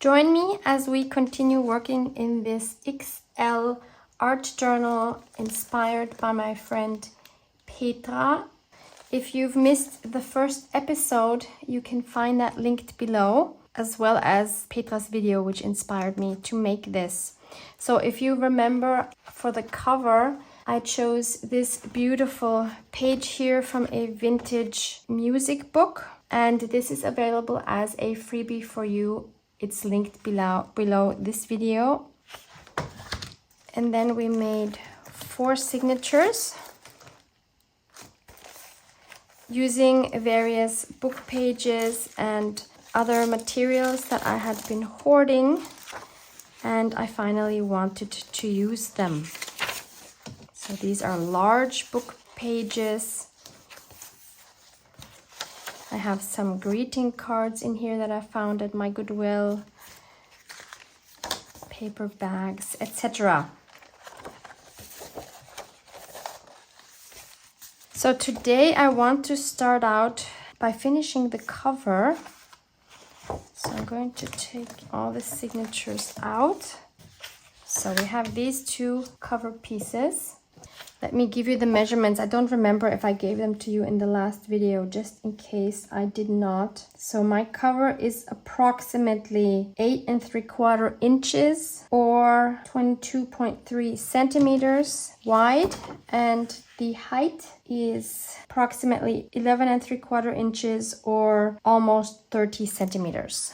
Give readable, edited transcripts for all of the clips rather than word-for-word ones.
Join me as we continue working in this XL art journal inspired by my friend Petra. If you've missed the first episode, you can find that linked below, as well as Petra's video, which inspired me to make this. So if you remember, for the cover, I chose this beautiful page here from a vintage music book, and this is available as a freebie for you. It's linked below this video. And then we made 4 signatures using various book pages and other materials that I had been hoarding, and I finally wanted to use them. So these are large book pages. I have some greeting cards in here that I found at my Goodwill, paper bags, etc. So today I want to start out by finishing the cover. So I'm going to take all the signatures out. So we have these 2 cover pieces. Let me give you the measurements. I don't remember if I gave them to you in the last video, just in case I did not. So my cover is approximately 8 3/4 inches or 22.3 centimeters wide, and the height is approximately 11 3/4 inches or almost 30 centimeters.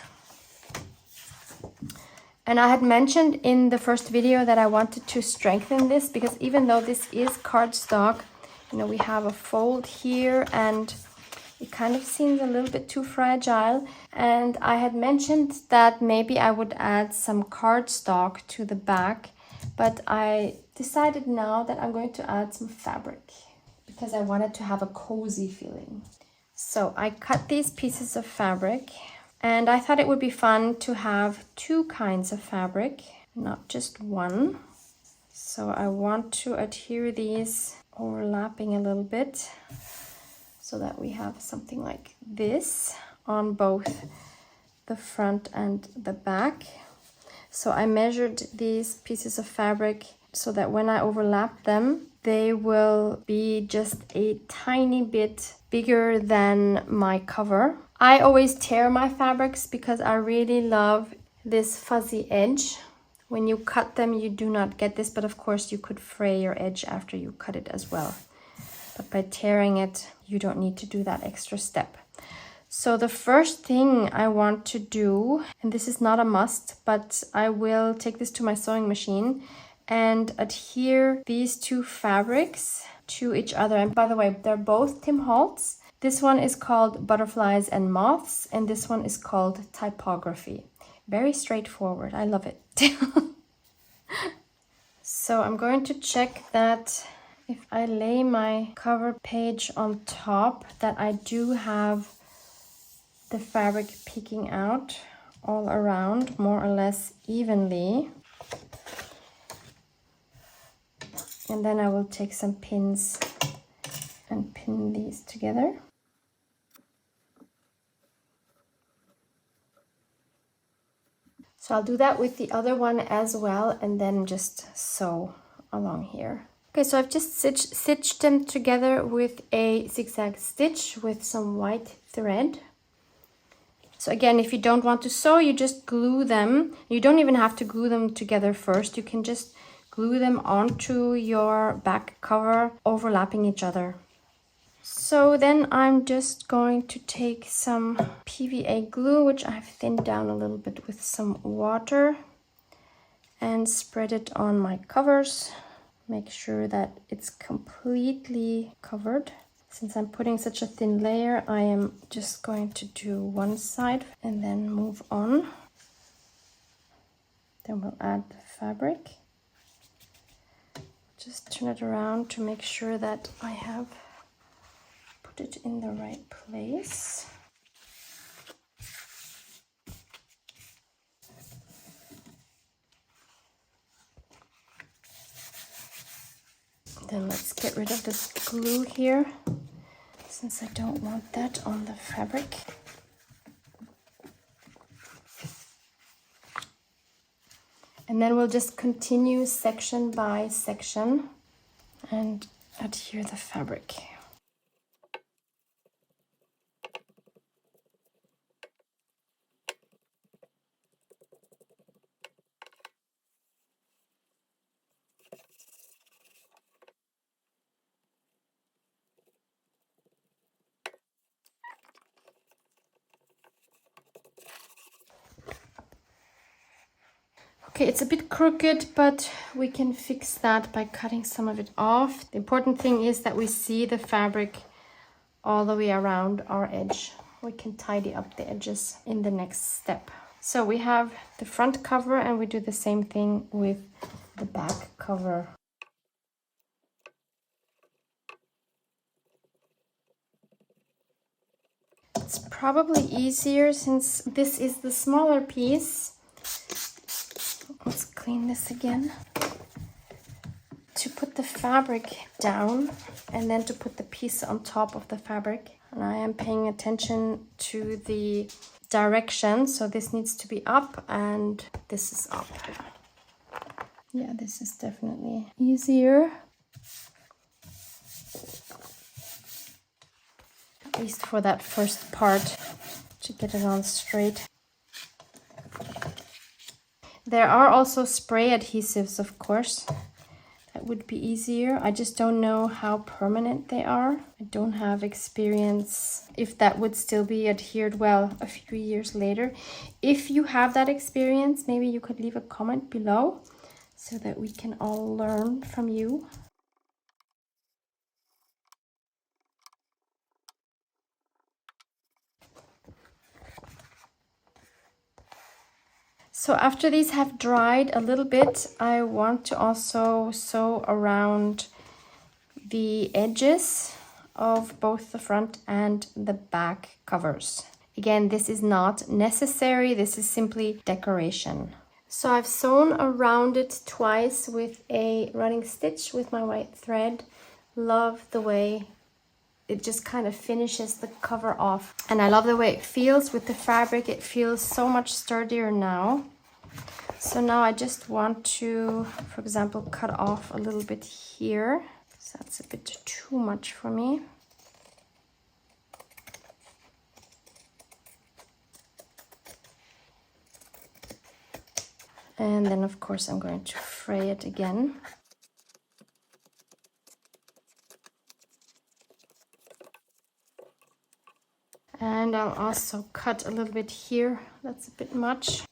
And I had mentioned in the first video that I wanted to strengthen this, because even though this is cardstock, you know, we have a fold here and it kind of seems a little bit too fragile. And I had mentioned that maybe I would add some cardstock to the back, but I decided now that I'm going to add some fabric because I wanted to have a cozy feeling. So I cut these pieces of fabric. And I thought it would be fun to have 2 kinds of fabric, not just one. So I want to adhere these overlapping a little bit so that we have something like this on both the front and the back. So I measured these pieces of fabric so that when I overlap them, they will be just a tiny bit bigger than my cover. I always tear my fabrics because I really love this fuzzy edge. When you cut them, you do not get this, but of course you could fray your edge after you cut it as well. But by tearing it, you don't need to do that extra step. So the first thing I want to do, and this is not a must, but I will take this to my sewing machine and adhere these 2 fabrics to each other. And by the way, they're both Tim Holtz. This one is called Butterflies and Moths, and this one is called Typography. Very straightforward. I love it. So I'm going to check that if I lay my cover page on top, that I do have the fabric peeking out all around, more or less evenly. And then I will take some pins and pin these together. So I'll do that with the other one as well, and then just sew along here. Okay, so I've just stitched them together with a zigzag stitch with some white thread. So again, if you don't want to sew, you just glue them. You don't even have to glue them together first. You can just glue them onto your back cover, overlapping each other. So then I'm just going to take some PVA glue, which I've thinned down a little bit with some water, and spread it on my covers. Make sure that it's completely covered. Since I'm putting such a thin layer, I am just going to do one side and then move on. Then we'll add the fabric. Just turn it around to make sure that I have put it in the right place. Then let's get rid of this glue here, since I don't want that on the fabric. And then we'll just continue section by section and adhere the fabric. Okay, it's a bit crooked, but we can fix that by cutting some of it off. The important thing is that we see the fabric all the way around our edge. We can tidy up the edges in the next step. So we have the front cover and we do the same thing with the back cover. It's probably easier since this is the smaller piece. Let's clean this again. To put the fabric down and then to put the piece on top of the fabric. And I am paying attention to the direction. So this needs to be up and this is up. Yeah, this is definitely easier. At least for that first part, to get it on straight. There are also spray adhesives, of course. That would be easier. I just don't know how permanent they are. I don't have experience if that would still be adhered well a few years later. If you have that experience, maybe you could leave a comment below so that we can all learn from you. So after these have dried a little bit, I want to also sew around the edges of both the front and the back covers. Again, this is not necessary. This is simply decoration. So I've sewn around it twice with a running stitch with my white thread. Love the way it just kind of finishes the cover off. And I love the way it feels with the fabric. It feels so much sturdier now. So now I just want to, for example, cut off a little bit here. So that's a bit too much for me. And then of course I'm going to fray it again. And I'll also cut a little bit here. That's a bit much.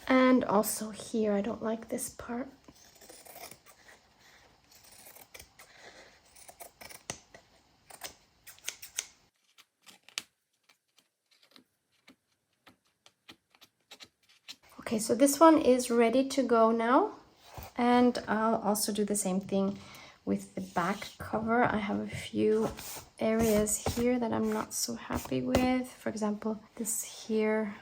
And also here, I don't like this part. Okay, so this one is ready to go now. And I'll also do the same thing with the back cover. I have a few areas here that I'm not so happy with. For example, this here,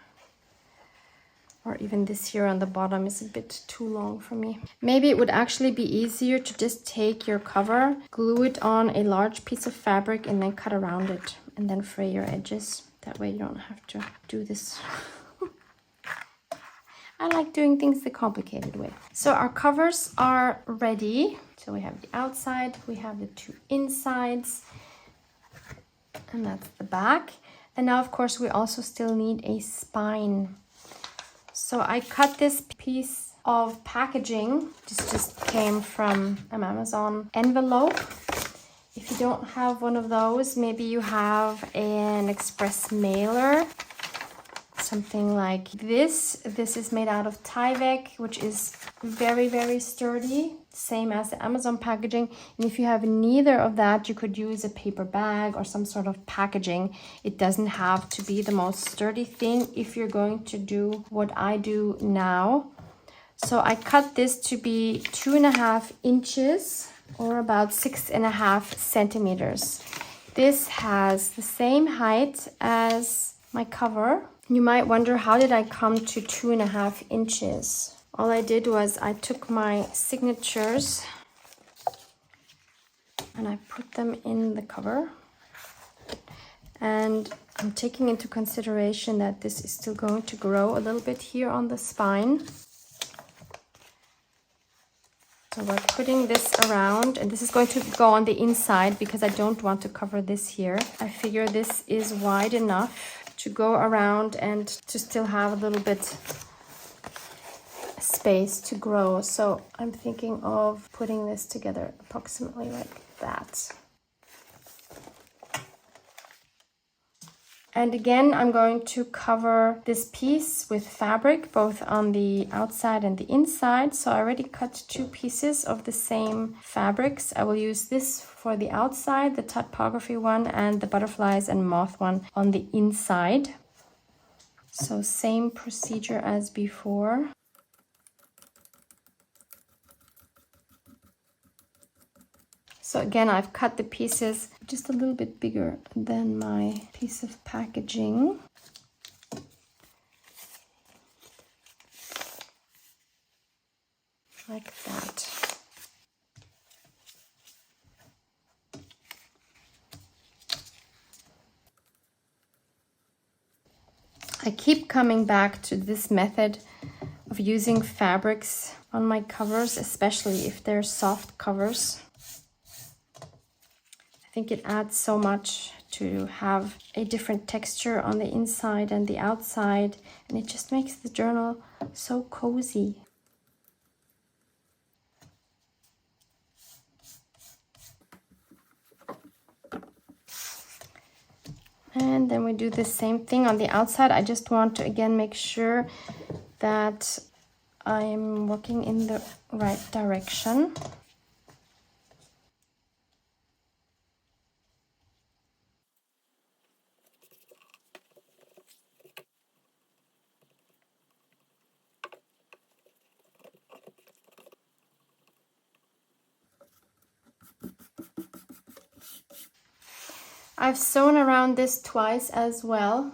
or even this here on the bottom is a bit too long for me. Maybe it would actually be easier to just take your cover, glue it on a large piece of fabric and then cut around it and then fray your edges. That way you don't have to do this. I like doing things the complicated way. So our covers are ready. So we have the outside, we have the two insides, and that's the back. And now of course we also still need a spine. So I cut this piece of packaging. This just came from an Amazon envelope. If you don't have one of those, maybe you have an express mailer, something like this. This is made out of Tyvek, which is very, very sturdy, same as the Amazon packaging. And if you have neither of that, you could use a paper bag or some sort of packaging. It doesn't have to be the most sturdy thing if you're going to do what I do now. So I cut this to be 2.5 inches or about 6.5 centimeters. This has the same height as my cover. You might wonder, how did I come to 2.5 inches? All I did was I took my signatures and I put them in the cover. And I'm taking into consideration that this is still going to grow a little bit here on the spine. So we're putting this around, and this is going to go on the inside because I don't want to cover this here. I figure this is wide enough to go around and to still have a little bit space to grow. So I'm thinking of putting this together approximately like that. And again, I'm going to cover this piece with fabric, both on the outside and the inside. So I already cut 2 pieces of the same fabrics. I will use this for the outside, the typography one, and the butterflies and moth one on the inside. So same procedure as before. So again, I've cut the pieces just a little bit bigger than my piece of packaging. Like that. I keep coming back to this method of using fabrics on my covers, especially if they're soft covers. I think it adds so much to have a different texture on the inside and the outside, and it just makes the journal so cozy. And then we do the same thing on the outside. I just want to again make sure that I'm working in the right direction. I've sewn around this twice as well.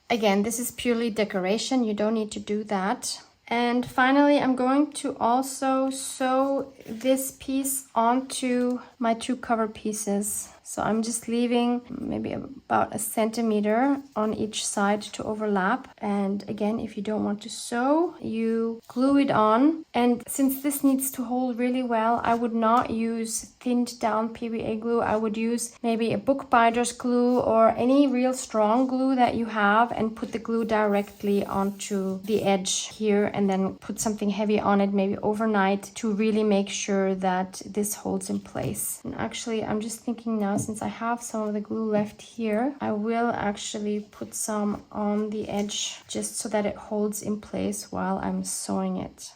Again, this is purely decoration. You don't need to do that. And finally, I'm going to also sew this piece onto my 2 cover pieces. So I'm just leaving maybe about 1 centimeter on each side to overlap. And again, if you don't want to sew, you glue it on. And since this needs to hold really well, I would not use thinned down PVA glue. I would use maybe a bookbinder's glue or any real strong glue that you have, and put the glue directly onto the edge here, and then put something heavy on it, maybe overnight, to really make sure that this holds in place. And actually, I'm just thinking now, since I have some of the glue left here, I will actually put some on the edge just so that it holds in place while I'm sewing it.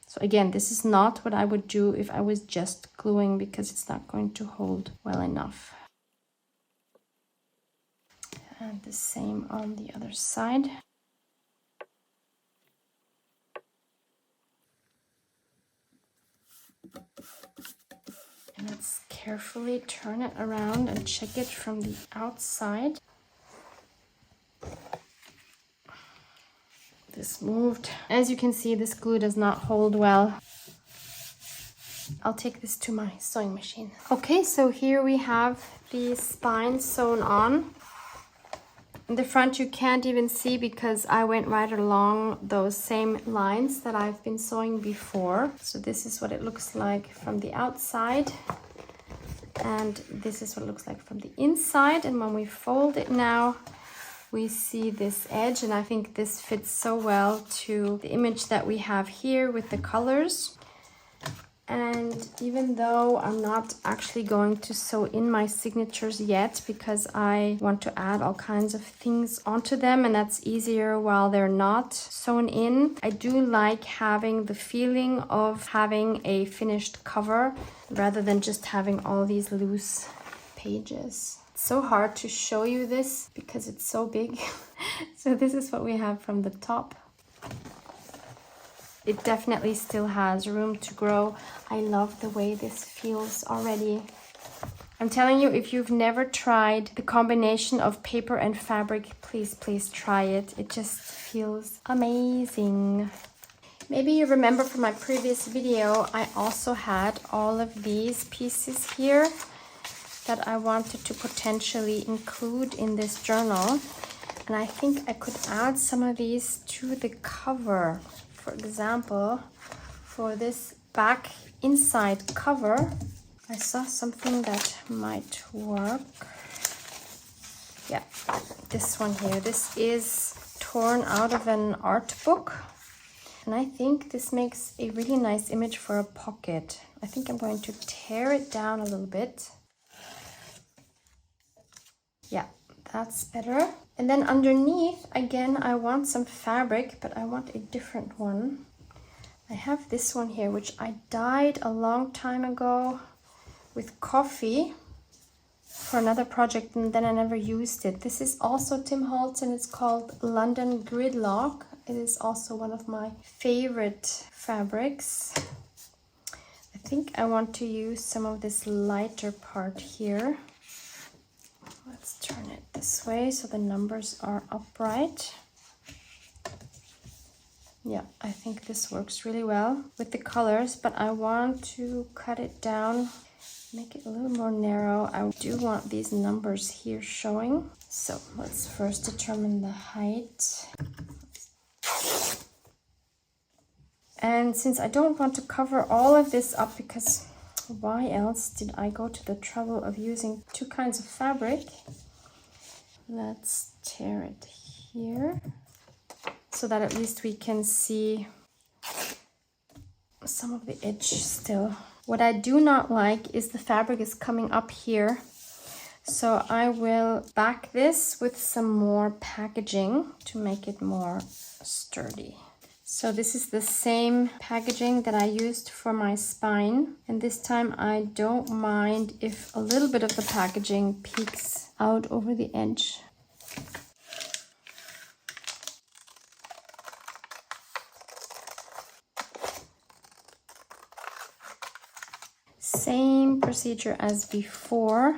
So again, this is not what I would do if I was just gluing, because it's not going to hold well enough. And the same on the other side. And let's carefully turn it around and check it from the outside. This moved. As you can see, this glue does not hold well. I'll take this to my sewing machine. Okay, so here we have the spine sewn on. In the front you can't even see because I went right along those same lines that I've been sewing before. So this is what it looks like from the outside, and this is what it looks like from the inside. And when we fold it now, we see this edge, and I think this fits so well to the image that we have here with the colors. And even though I'm not actually going to sew in my signatures yet, because I want to add all kinds of things onto them, and that's easier while they're not sewn in, I do like having the feeling of having a finished cover rather than just having all these loose pages. It's so hard to show you this because it's so big. So this is what we have from the top. It definitely still has room to grow. I love the way this feels already. I'm telling you, if you've never tried the combination of paper and fabric, please try it. It just feels amazing. Maybe you remember from my previous video, I also had all of these pieces here that I wanted to potentially include in this journal. And I think I could add some of these to the cover. For example, for this back inside cover, I saw something that might work. Yeah, this one here. This is torn out of an art book. And I think this makes a really nice image for a pocket. I think I'm going to tear it down a little bit. Yeah, that's better. And then underneath, again, I want some fabric, but I want a different one. I have this one here, which I dyed a long time ago with coffee for another project, and then I never used it. This is also Tim Holtz, and it's called London Gridlock. It is also one of my favorite fabrics. I think I want to use some of this lighter part here. Let's turn it this way so the numbers are upright. Yeah, I think this works really well with the colors, but I want to cut it down, make it a little more narrow. I do want these numbers here showing. So let's first determine the height. And since I don't want to cover all of this up, because why else did I go to the trouble of using two kinds of fabric? Let's tear it here so that at least we can see some of the edge still. What I do not like is the fabric is coming up here. So I will back this with some more packaging to make it more sturdy. So this is the same packaging that I used for my spine. And this time I don't mind if a little bit of the packaging peeks out over the edge. Same procedure as before.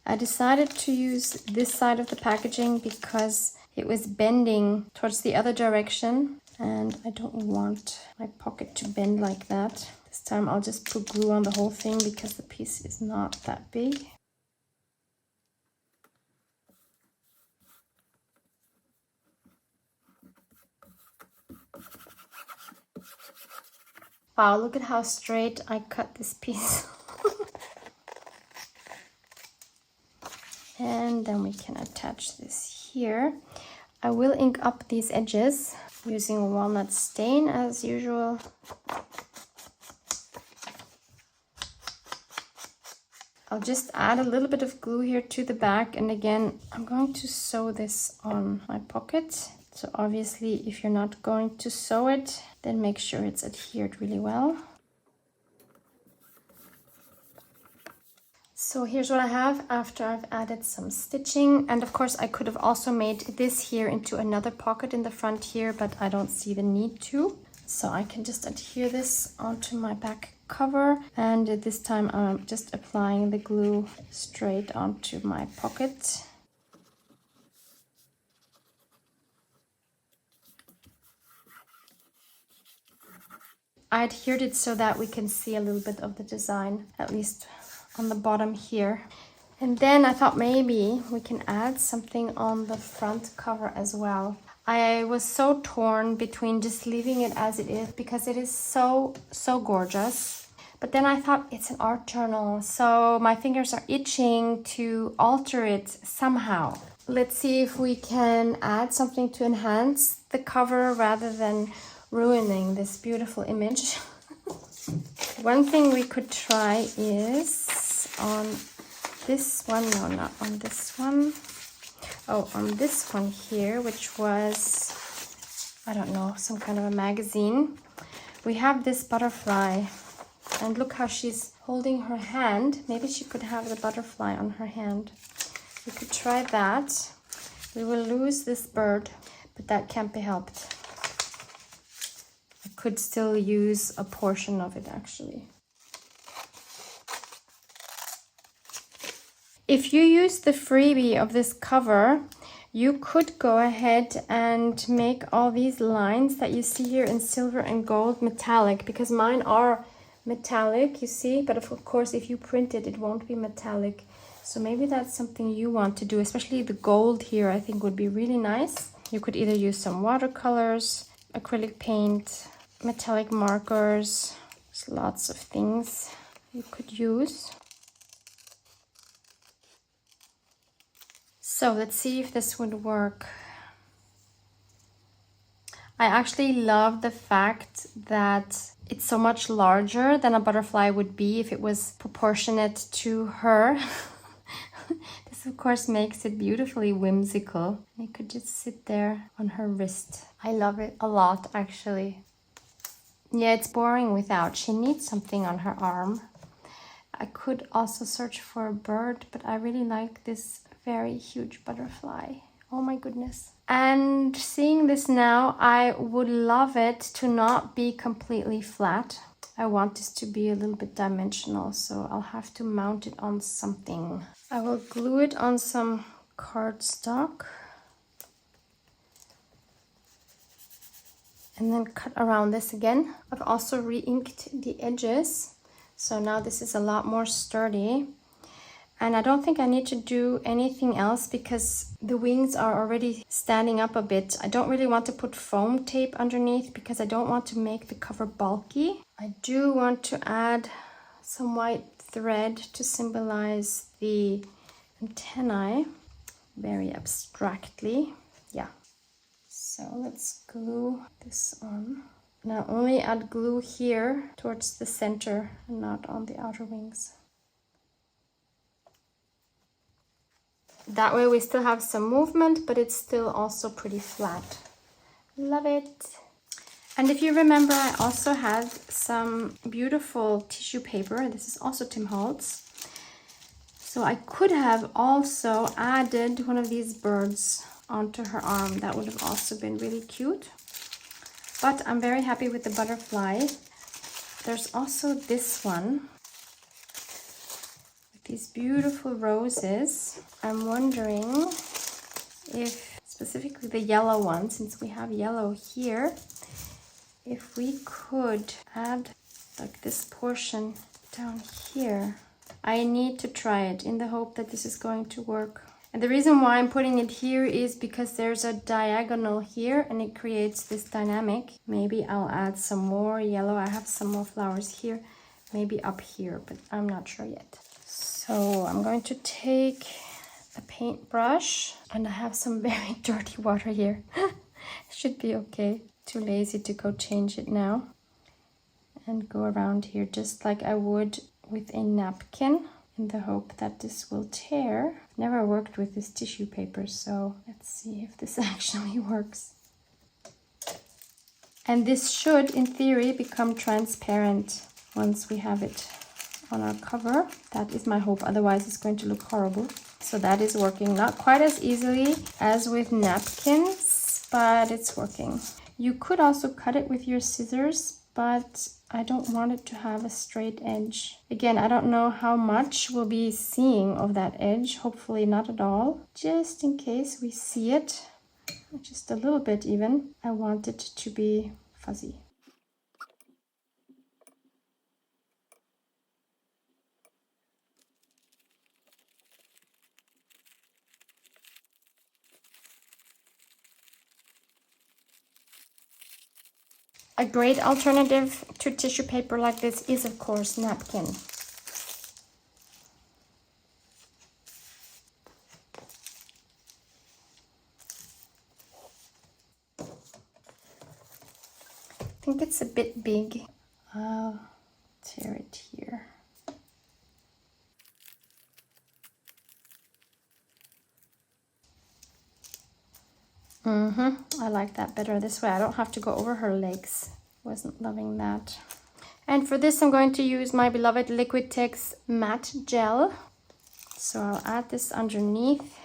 I decided to use this side of the packaging because it was bending towards the other direction, and I don't want my pocket to bend like that. This time I'll just put glue on the whole thing because the piece is not that big. Wow, look at how straight I cut this piece. And then we can attach this here. I will ink up these edges using walnut stain as usual. I'll just add a little bit of glue here to the back, and again I'm going to sew this on my pocket. So obviously if you're not going to sew it, then make sure it's adhered really well. So here's what I have after I've added some stitching. And of course I could have also made this here into another pocket in the front here, but I don't see the need to. So I can just adhere this onto my back cover, and this time I'm just applying the glue straight onto my pocket. I adhered it so that we can see a little bit of the design, at least on the bottom here. And then I thought maybe we can add something on the front cover as well. I was so torn between just leaving it as it is because it is so gorgeous. But then I thought it's an art journal, so my fingers are itching to alter it somehow. Let's see if we can add something to enhance the cover rather than ruining this beautiful image. One thing we could try is on this one, no, not on this one. Oh, on this one here, which was, I don't know, some kind of a magazine. We have this butterfly, and look how she's holding her hand. Maybe she could have the butterfly on her hand. We could try that. We will lose this bird, but that can't be helped. I could still use a portion of it actually. If you use the freebie of this cover, You could go ahead and make all these lines that you see here in silver and gold metallic, because mine are metallic, you see, but of course if you print it, it won't be metallic. So maybe that's something you want to do, especially the gold here I think would be really nice. You could either use some watercolors, acrylic paint, metallic markers. There's lots of things you could use. So let's see if this would work. I actually love the fact that it's so much larger than a butterfly would be if it was proportionate to her. This of course makes it beautifully whimsical. It could just sit there on her wrist. I love it a lot actually. Yeah, it's boring without. She needs something on her arm. I could also search for a bird, but I really like this very huge butterfly. Oh my goodness. And seeing this now, I would love it to not be completely flat. I want this to be a little bit dimensional, so I'll have to mount it on something. I will glue it on some cardstock and then cut around this again. I've also re-inked the edges, so now this is a lot more sturdy. And I don't think I need to do anything else because the wings are already standing up a bit. I don't really want to put foam tape underneath because I don't want to make the cover bulky. I do want to add some white thread to symbolize the antennae, very abstractly. Yeah. So let's glue this on. Now only add glue here towards the center and not on the outer wings. That way we still have some movement, but it's still also pretty flat. Love it. And if you remember, I also had some beautiful tissue paper. This is also Tim Holtz. So I could have also added one of these birds onto her arm. That would have also been really cute. But I'm very happy with the butterfly. There's also this one. These beautiful roses. I'm wondering if, specifically the yellow one, since we have yellow here, if we could add like this portion down here. I need to try it in the hope that this is going to work. And the reason why I'm putting it here is because there's a diagonal here and it creates this dynamic. Maybe I'll add some more yellow. I have some more flowers here, maybe up here, but I'm not sure yet. So I'm going to take a paintbrush, and I have some very dirty water here. Should be okay. Too lazy to go change it now. And go around here just like I would with a napkin in the hope that this will tear. I've never worked with this tissue paper, so let's see if this actually works. And this should, in theory, become transparent once we have it on our cover. That is my hope, otherwise it's going to look horrible. So that is working, not quite as easily as with napkins, but it's working. You could also cut it with your scissors, but I don't want it to have a straight edge. Again, I don't know how much we'll be seeing of that edge, hopefully not at all. Just in case we see it, just a little bit even, I want it to be fuzzy. A great alternative to tissue paper like this is, of course, napkin. I think it's a bit big. I'll tear it here. I like that better this way. I don't have to go over her legs. Wasn't loving that. And for this, I'm going to use my beloved Liquitex matte gel. So I'll add this underneath.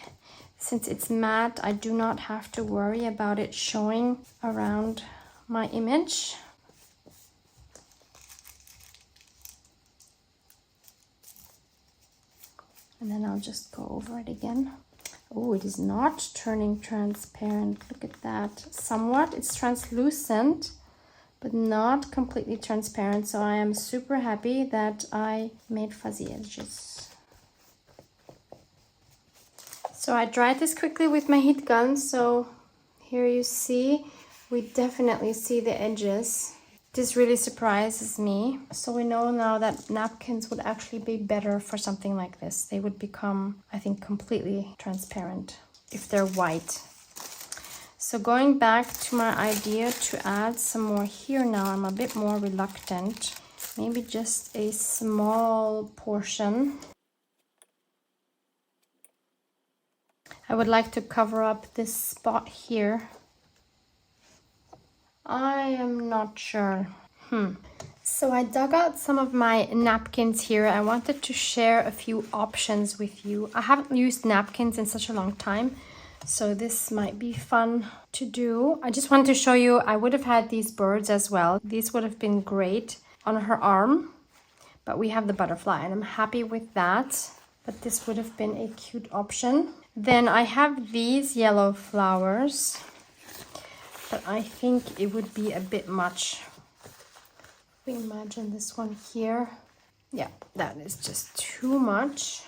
Since it's matte, I do not have to worry about it showing around my image. And then I'll just go over it again. Oh, it is not turning transparent. Look at that. Somewhat, it's translucent, but not completely transparent. So I am super happy that I made fuzzy edges. So I dried this quickly with my heat gun. So here you see, we definitely see the edges. This really surprises me. So we know now that napkins would actually be better for something like this. They would become, I think, completely transparent if they're white. So going back to my idea to add some more here now, I'm a bit more reluctant. Maybe just a small portion. I would like to cover up this spot here. I am not sure. So I dug out some of my napkins here. I wanted to share a few options with you. I haven't used napkins in such a long time, so this might be fun to do. I just wanted to show you, I would have had these birds as well. These would have been great on her arm, but we have the butterfly and I'm happy with that. But this would have been a cute option. Then I have these yellow flowers, but I think it would be a bit much. Imagine this one here. Yeah, that is just too much.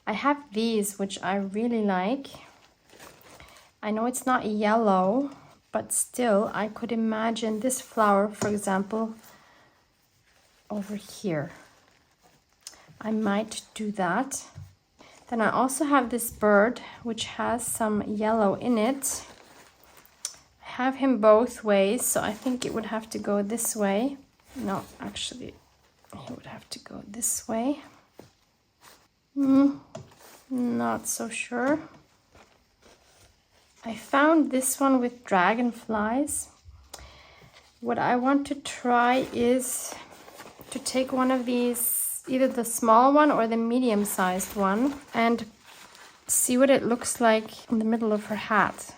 I have these, which I really like. I know it's not yellow, but still I could imagine this flower, for example, over here. I might do that. Then I also have this bird, which has some yellow in it. I have him both ways, so I think it would have to go this way. No, actually, he would have to go this way. Not so sure. I found this one with dragonflies. What I want to try is to take one of these, either the small one or the medium-sized one, and see what it looks like in the middle of her hat.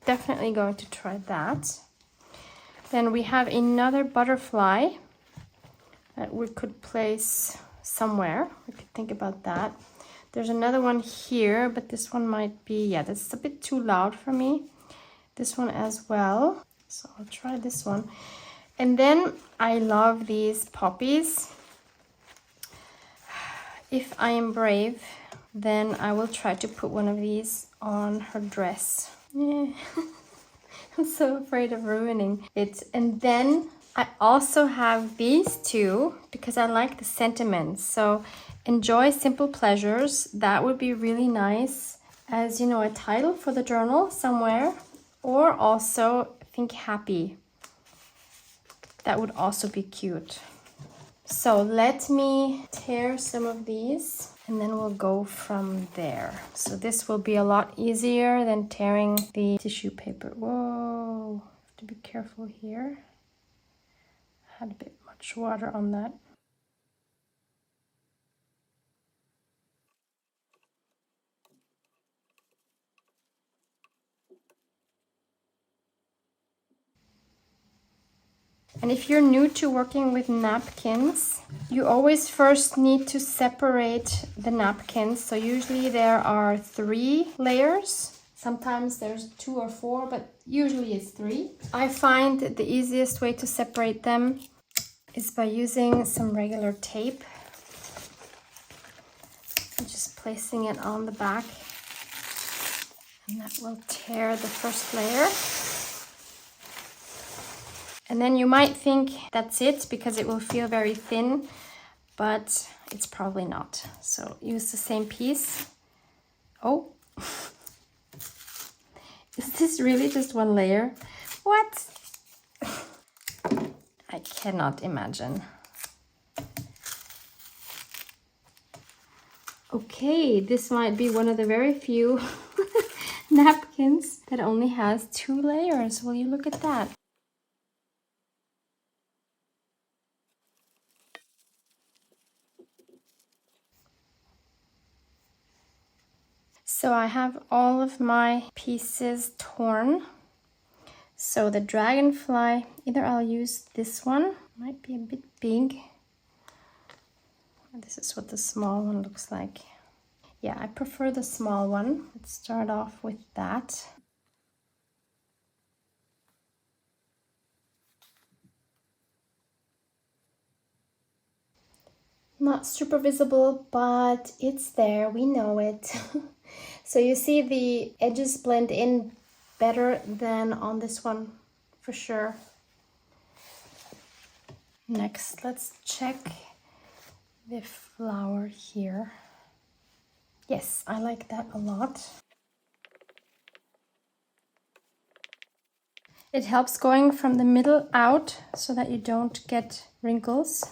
Definitely going to try that. Then we have another butterfly that we could place somewhere. We could think about that. There's another one here, but this one might be, yeah, that's a bit too loud for me. This one as well. So I'll try this one. And then I love these poppies. If I am brave, then I will try to put one of these on her dress. Yeah. I'm so afraid of ruining it. And then I also have these two because I like the sentiment. So enjoy simple pleasures. That would be really nice as, you know, a title for the journal somewhere. Or also think happy. That would also be cute. So let me tear some of these and then we'll go from there. So this will be a lot easier than tearing the tissue paper. Whoa, have to be careful here. I had a bit much water on that. And if you're new to working with napkins, you always first need to separate the napkins. So usually there are 3 layers. Sometimes there's 2 or 4, but usually it's 3. I find that the easiest way to separate them is by using some regular tape. And just placing it on the back. And that will tear the first layer. And then you might think that's it because it will feel very thin, but it's probably not. So use the same piece. Oh, is this really just 1 layer? What? I cannot imagine. Okay, this might be one of the very few napkins that only has 2 layers. Will you look at that? So I have all of my pieces torn. So the dragonfly, either I'll use this one, might be a bit big. This is what the small one looks like. Yeah, I prefer the small one. Let's start off with that. Not super visible, but it's there, we know it. So you see the edges blend in better than on this one, for sure. Next, let's check the flower here. Yes, I like that a lot. It helps going from the middle out so that you don't get wrinkles.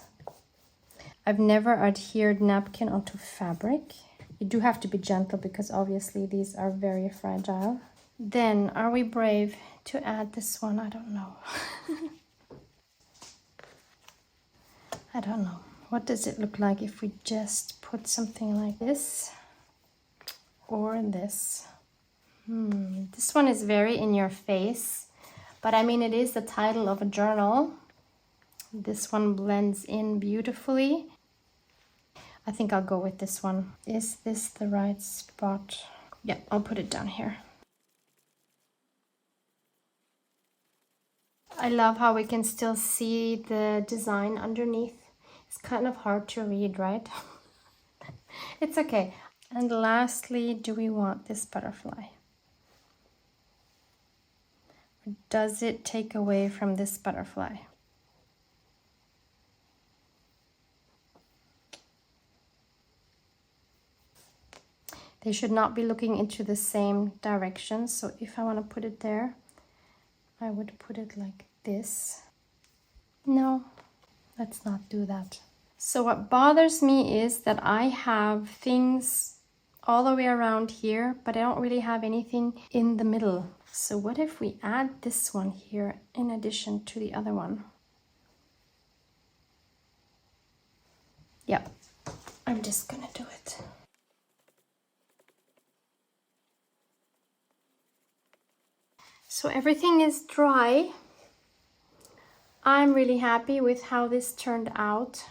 I've never adhered napkin onto fabric. You do have to be gentle because obviously these are very fragile. Then, are we brave to add this one? I don't know. I don't know. What does it look like if we just put something like this or this? This one is very in your face, but I mean, it is the title of a journal. This one blends in beautifully. I think I'll go with this one. Is this the right spot? Yeah, I'll put it down here. I love how we can still see the design underneath. It's kind of hard to read, right? It's okay. And lastly, do we want this butterfly? Or does it take away from this butterfly? They should not be looking into the same direction. So if I want to put it there, I would put it like this. No, let's not do that. So what bothers me is that I have things all the way around here, but I don't really have anything in the middle. So what if we add this one here in addition to the other one? Yep, I'm just gonna do it. So everything is dry. I'm really happy with how this turned out.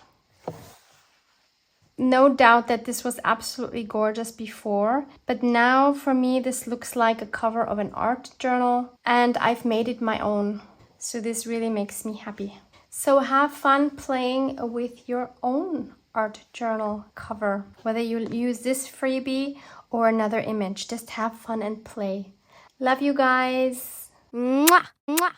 No doubt that this was absolutely gorgeous before, but now for me this looks like a cover of an art journal and I've made it my own. So this really makes me happy. So have fun playing with your own art journal cover. Whether you use this freebie or another image, just have fun and play. Love you guys. Mwah, mwah.